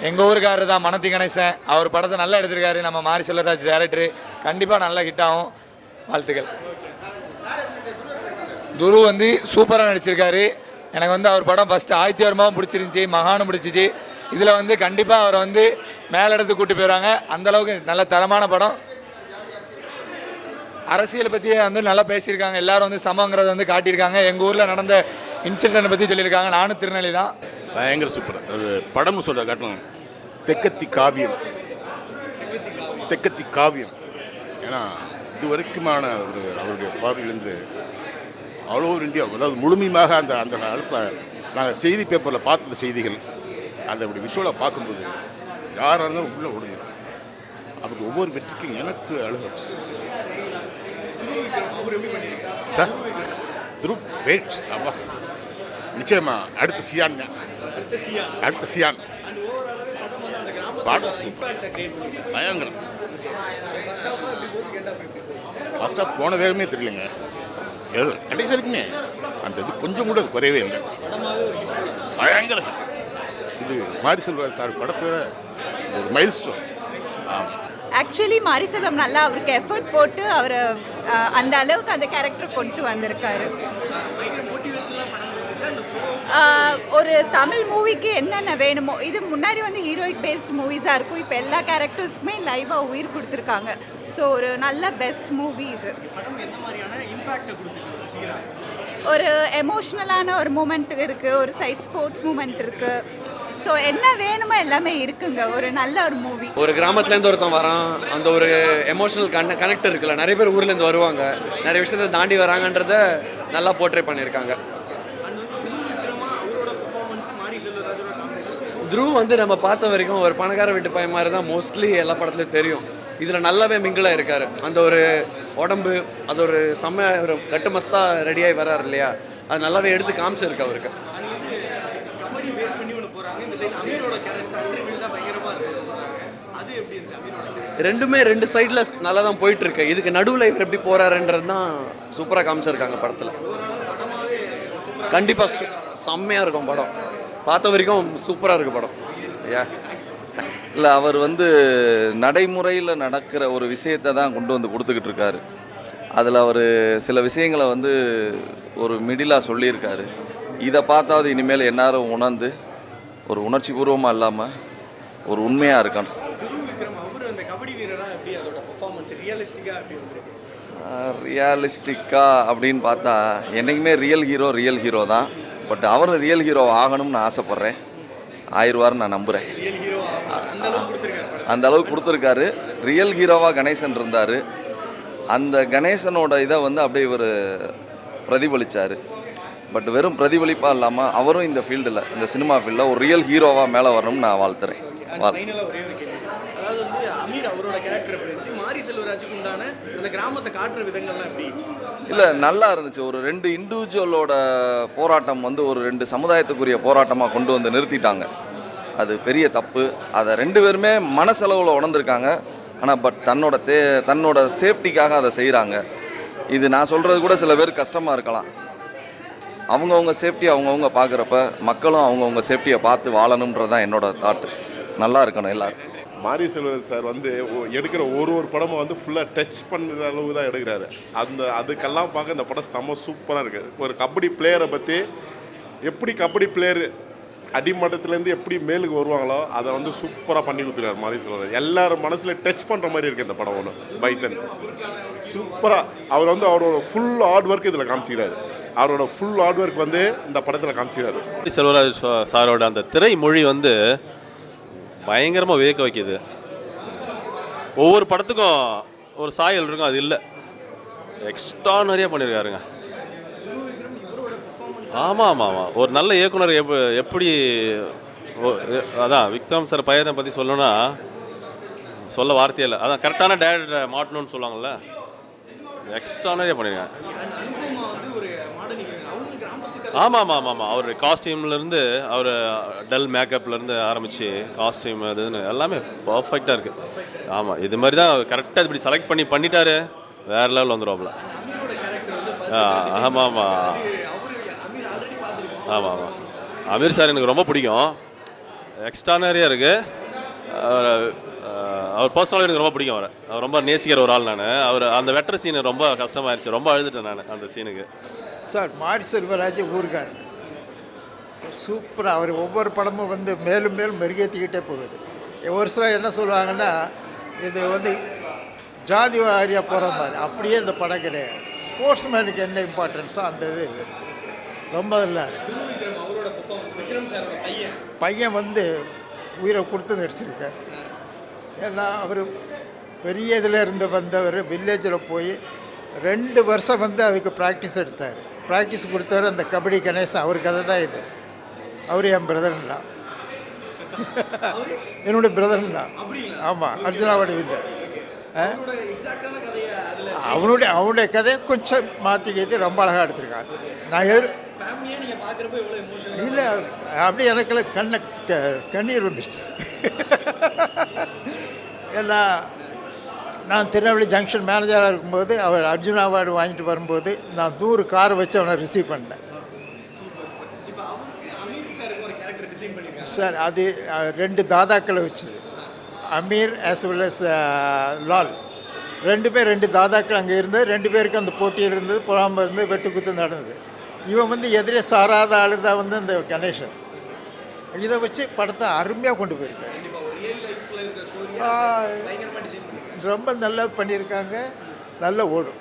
எங்கள் ஊருக்காரர் தான் மனத்தி கணேசன். அவர் படத்தை நல்லா எடுத்திருக்காரு. நம்ம மாரி செல்வராஜ் டேரக்டரு. கண்டிப்பாக நல்லா ஹிட் ஆகும். வாழ்த்துக்கள். துரு வந்து சூப்பராக நடிச்சிருக்காரு. எனக்கு வந்து அவர் படம் ஃபஸ்ட்டு ஆதித்யவர்மாவும் பிடிச்சிருந்துச்சி, மகானும் பிடிச்சிச்சு. இதில் வந்து கண்டிப்பாக அவரை வந்து மேலிடத்துக்கு கூட்டி போயிடுவாங்க. அந்தளவுக்கு நல்ல தரமான படம். அரசியலை பற்றி வந்து நல்லா பேசியிருக்காங்க. எல்லோரும் வந்து சமங்கிறத வந்து காட்டியிருக்காங்க. எங்கள் ஊரில் நடந்த இன்சிடென்ட்டை பற்றி சொல்லியிருக்காங்க. நானும் திருநெல்வேலி தான். பயங்கர சூப்பர். அது படம்னு சொல்கிறத காட்டணும். தெக்கத்தி காவியம், தெக்கத்தி காவியம். ஏன்னா இது வரைக்குமான ஒரு அவருடைய பார்வையிலேருந்து ஆல் ஓவர் இந்தியா, அதாவது முழுமையாக அந்த அந்த காலத்தில் நாங்கள் செய்தி பேப்பரில் பார்த்த செய்திகள் அந்த அப்படி விஷுவலாக பார்க்கும்போது யாராக இருந்தாலும் உள்ளே ஓடுங்க. அப்படி ஒவ்வொரு வெற்றிக்கும் எனக்கு அழுக சார் துரு வெயிட் அப்பா. நிச்சயமா அடுத்த சியான் பாடம் சூப்பர், பயங்கரம். ஃபர்ஸ்ட் ஆஃப் போன வேகமே தெரியலங்க. கடைசி வரைக்குமே அந்த இது கொஞ்சம் கூட குறையவே இல்லை. பயங்கர இது மாரி செல்வராஜ் சார் படத்தோட ஒரு மைல் ஸ்டோன். ஆக்சுவலி மாரி செல்வம் நல்லா அவருக்கு எஃபர்ட் போட்டு அவர் அந்த அளவுக்கு அந்த கேரக்டர் கொண்டு வந்திருக்காரு. ஒரு தமிழ் மூவிக்கு என்னென்ன வேணுமோ, இது முன்னாடி வந்து ஹீரோயிக் பேஸ்ட் மூவிஸாக இருக்கும். இப்போ எல்லா கேரக்டர்ஸுக்குமே லைவாக உயிர் கொடுத்துருக்காங்க. ஸோ ஒரு நல்ல பெஸ்ட் மூவி இது. ஒரு எமோஷ்னலான ஒரு மூமெண்ட் இருக்குது, ஒரு சைட் ஸ்போர்ட்ஸ் மூமெண்ட் இருக்குது. ஸோ என்ன வேணுமோ எல்லாமே இருக்குங்க. ஒரு நல்ல ஒரு மூவி. ஒரு கிராமத்துலேருந்து ஒருத்தன் வரான், அந்த ஒரு எமோஷனல் கனெக்ட் இருக்குல்ல. நிறைய பேர் ஊர்லேருந்து வருவாங்க, நிறைய விஷயத்தை தாண்டி வராங்கன்றத நல்லா போர்ட்ரே பண்ணியிருக்காங்க. துருவ் வந்து நம்ம பார்த்த வரைக்கும் ஒரு பணக்கார வீட்டு பையன் மாதிரி தான் மோஸ்ட்லி எல்லா படத்துலையும் தெரியும். இதில் நல்லாவே மிங்கிளாக இருக்கார். அந்த ஒரு உடம்பு அது ஒரு செம்ம ஒரு கட்டுமஸ்தாக ரெடியாகி வர்றாரு இல்லையா, அது நல்லாவே எடுத்து காமிச்சிருக்கு அவருக்கு. ரெண்டுமே ரெண்டு சைடில் நல்லா தான் போயிட்டுருக்கு. இதுக்கு நடுவில் இவர் எப்படி போகிறாருன்றது தான் சூப்பராக காமிச்சிருக்காங்க படத்தில். கண்டிப்பாக செம்மையாக இருக்கும் படம். பார்த்த வரைக்கும் சூப்பராக இருக்குது படம். இல்லை, அவர் வந்து நடைமுறையில் நடக்கிற ஒரு விஷயத்தை தான் கொண்டு வந்து கொடுத்துக்கிட்டு இருக்காரு. அதில் அவர் சில விஷயங்களை வந்து ஒரு மிடிலாக சொல்லியிருக்காரு. இதை பார்த்தாவது இனிமேல் எல்லாரும் உணர்ந்து ஒரு உணர்ச்சி பூர்வமாக இல்லாமல் ஒரு உண்மையாக இருக்கணும். ரியலிஸ்டிக்காக அப்படின்னு பார்த்தா என்றைக்குமே ரியல் ஹீரோ தான். பட் அவரும் ரியல் ஹீரோ ஆகணும்னு ஆசைப்பட்றேன். ஆயிடுவார்னு நான் நம்புகிறேன். அந்த அளவுக்கு கொடுத்துருக்காரு. ரியல் ஹீரோவாக கணேசன் இருந்தார். அந்த கணேசனோட இதை வந்து அப்படியே இவர் பிரதிபலித்தார். பட் வெறும் பிரதிபலிப்பாக இல்லாமல் அவரும் இந்த ஃபீல்டில், இந்த சினிமா ஃபீல்டில் ஒரு ரியல் ஹீரோவாக மேலே வரணும்னு நான் வாழ்த்துறேன். இல்லை, நல்லா இருந்துச்சு. ஒரு ரெண்டு இண்டிவிஜுவலோட போராட்டம் வந்து ஒரு ரெண்டு சமுதாயத்துக்குரிய போராட்டமாக கொண்டு வந்து நிறுத்திட்டாங்க. அது பெரிய தப்பு. அதை ரெண்டு பேருமே மனசெலவில் உணர்ந்துருக்காங்க. ஆனால் பட் தன்னோட சேஃப்டிக்காக அதை செய்கிறாங்க. இது நான் சொல்கிறது கூட சில பேர் கஷ்டமாக இருக்கலாம். அவங்கவுங்க சேஃப்டி அவங்கவுங்க பார்க்குறப்ப மக்களும் அவங்கவுங்க சேஃப்டியை பார்த்து வாழணுன்றது தான் என்னோட தாட்டு. நல்லா இருக்கணும் எல்லோரும். மாரி செல்வராஜ் சார் வந்து எடுக்கிற ஒரு படமும் வந்து ஃபுல்லாக டச் பண்ணுற அளவு தான் எடுக்கிறாரு. அதுக்கெல்லாம் பார்க்க இந்த படம் செம்ம சூப்பராக இருக்குது. ஒரு கபடி பிளேயரை பற்றி எப்படி கபடி பிளேயர் அடிமட்டத்துலேருந்து எப்படி மேலுக்கு வருவாங்களோ அதை வந்து சூப்பராக பண்ணி கொடுத்துருக்காரு மாரி செல்வராஜ். எல்லாரும் மனசில் டச் பண்ணுற மாதிரி இருக்குது இந்த படம். ஒன்று பைசன் சூப்பராக அவர் வந்து அவரோட ஃபுல் ஹார்ட் ஒர்க் இதில் காமிச்சிக்கிறாரு. அவரோட ஃபுல் ஹார்ட் ஒர்க் வந்து இந்த படத்தில் காமிச்சிக்கிறாரு. செல்வராஜ் சாரோட அந்த திரை மொழி வந்து பயங்கரமாக வியக்க வைக்கிது. ஒவ்வொரு படத்துக்கும் ஒரு சாயல் இருக்கும், அது இல்லை. எக்ஸ்ட்ரா நிறைய பண்ணியிருக்காருங்க. ஆமாம், ஒரு நல்ல இயக்குனர் எப்படி அதான் விக்ரம் சார் பையனை பற்றி சொல்லணும்னா சொல்ல வார்த்தையே இல்லை. அதான் கரெக்டான டேரக்டரை மாட்டணும்னு சொல்லுவாங்கள்ல, எக்ஸ்ட்ரா நிறைய பண்ணியிருக்காங்க. ஆமாம், அவர் காஸ்டியூம்லேருந்து அவர் டல் மேக்கப்லேருந்து ஆரம்பித்து காஸ்டியூம் அதுன்னு எல்லாமே பர்ஃபெக்டாக இருக்குது. ஆமாம், இது மாதிரி தான் கரெக்டாக இப்படி செலக்ட் பண்ணிட்டாரு, வேறு லெவலில் வந்துடுவாப்புல. ஆமாம், அமீர் சார் எனக்கு ரொம்ப பிடிக்கும். எக்ஸ்ட்ரானரியாக இருக்குது. அவர் பர்சனலாக எனக்கு ரொம்ப பிடிக்கும். அவர் ரொம்ப நேசிக்கிற ஒரு ஆள். நான் அவர் அந்த வெட்டுற சீனு ரொம்ப கஷ்டமாயிருச்சு, ரொம்ப அழுதுட்டேன் நான் அந்த சீனுக்கு. சார் மாரி செல்வராஜ் ஊருக்கார் சூப்பராக. அவர் ஒவ்வொரு படமும் வந்து மேலும் மேலும் மெருகேற்றிக்கிட்டே போகுது. ஒரு சிலர் என்ன சொல்லுவாங்கன்னா இது வந்து ஜாதி வாரியாக போகிற மாதிரி, அப்படியே இந்த படம் கிடையாது. ஸ்போர்ட்ஸ் மேனுக்கு என்ன இம்பார்ட்டன்ஸோ அந்த இது இருக்குது. ரொம்ப நல்லா இருக்குது. பையன் வந்து உயிரை கொடுத்து நடிச்சிருக்கார். ஏன்னா அவர் பெரிய இதில் இருந்து வந்தவர் வில்லேஜில் போய் 2 வருஷம் வந்து அதுக்கு ப்ராக்டிஸ் எடுத்தார். ப்ராக்டிஸ் கொடுத்தவர் அந்த கபடி கணேசன். அவர் கதை தான் இது. அவர் என் பிரதர்லாம், என்னுடைய பிரதர்லாம். ஆமாம், அர்ஜுனாவோட இல்லை. அவனுடைய கதையை கொஞ்சம் மாற்றிக்கிட்டு ரொம்ப அழகாக எடுத்திருக்காங்க. நான் இல்லை அப்படி எனக்குள்ள கண்ணீர் வந்துடுச்சு. ஏன்னா நான் திருநெல்வேலி ஜங்ஷன் மேனேஜராக இருக்கும்போது அவர் அர்ஜுன் அவார்டு வாங்கிட்டு வரும்போது நான் 100 காரை வச்சு அவனை ரிசீவ் பண்ணேன். சார் அது 2 தாதாக்களை வச்சு Aamir as well as Lal 2 தாதாக்கள் அங்கே இருந்தது. 2 பேருக்கு அந்த போட்டியில் இருந்தது, புறாமல் இருந்து வெட்டுக்குத்து நடந்தது. இவன் வந்து எதிரே சாராத ஆளு தான் வந்து இந்த கணேசன். இதை வச்சு படத்தை அருமையாக கொண்டு போயிருக்காரு. ரொம்ப நல்லா பண்ணியிருக்காங்க. நல்ல ஓடும்.